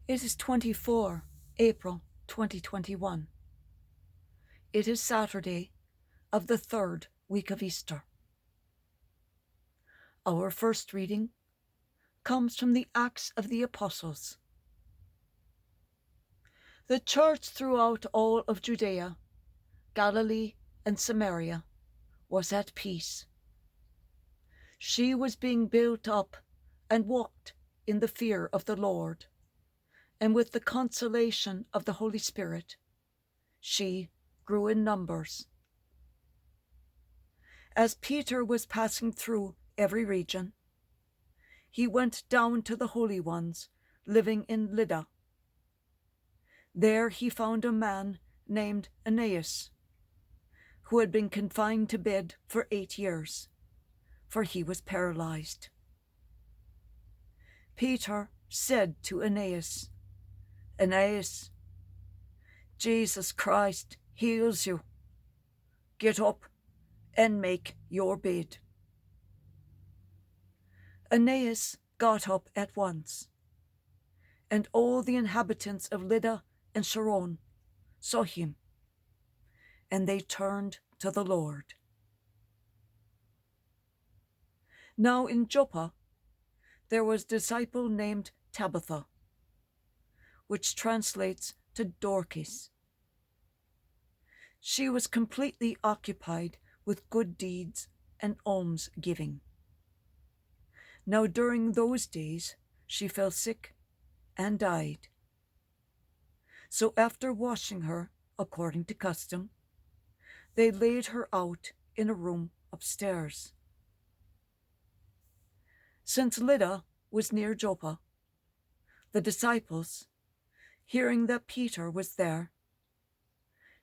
It is 24 April 2021. It is Saturday of the third week of Easter. Our first reading comes from the Acts of the Apostles. The church throughout all of Judea, Galilee, and Samaria was at peace. She was being built up and walked in the fear of the Lord, and with the consolation of the Holy Spirit, she grew in numbers. As Peter was passing through every region, he went down to the holy ones living in Lydda. There he found a man named Aeneas, who had been confined to bed for 8 years, for he was paralyzed. Peter said to Aeneas, "Aeneas, Jesus Christ heals you. Get up and make your bed." Aeneas got up at once, and all the inhabitants of Lydda and Sharon saw him, and they turned to the Lord. Now in Joppa there was a disciple named Tabitha, which translates to Dorcas. She was completely occupied with good deeds and almsgiving. Now during those days she fell sick and died. So after washing her according to custom, they laid her out in a room upstairs. Since Lydda was near Joppa, the disciples, hearing that Peter was there,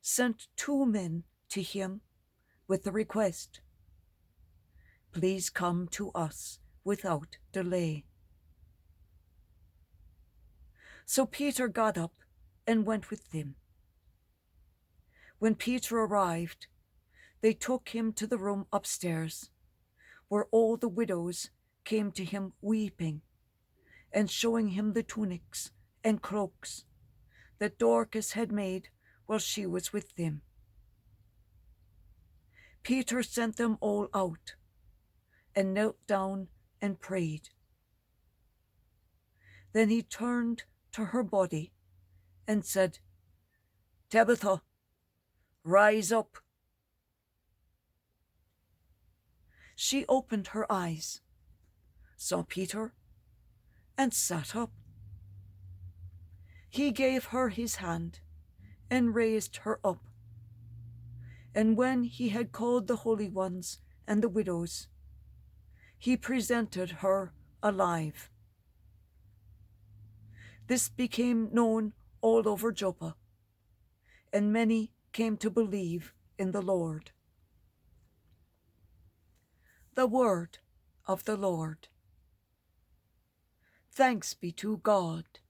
sent 2 men to him with the request, "Please come to us without delay." So Peter got up and went with them. When Peter arrived, they took him to the room upstairs, where all the widows came to him weeping and showing him the tunics and cloaks that Dorcas had made while she was with them. Peter sent them all out and knelt down and prayed. Then he turned to her body and said, "Tabitha, rise up." She opened her eyes, saw Peter, and sat up. He gave her his hand and raised her up. And when he had called the holy ones and the widows, he presented her alive. This became known all over Joppa, and many came to believe in the Lord. The word of the Lord. Thanks be to God.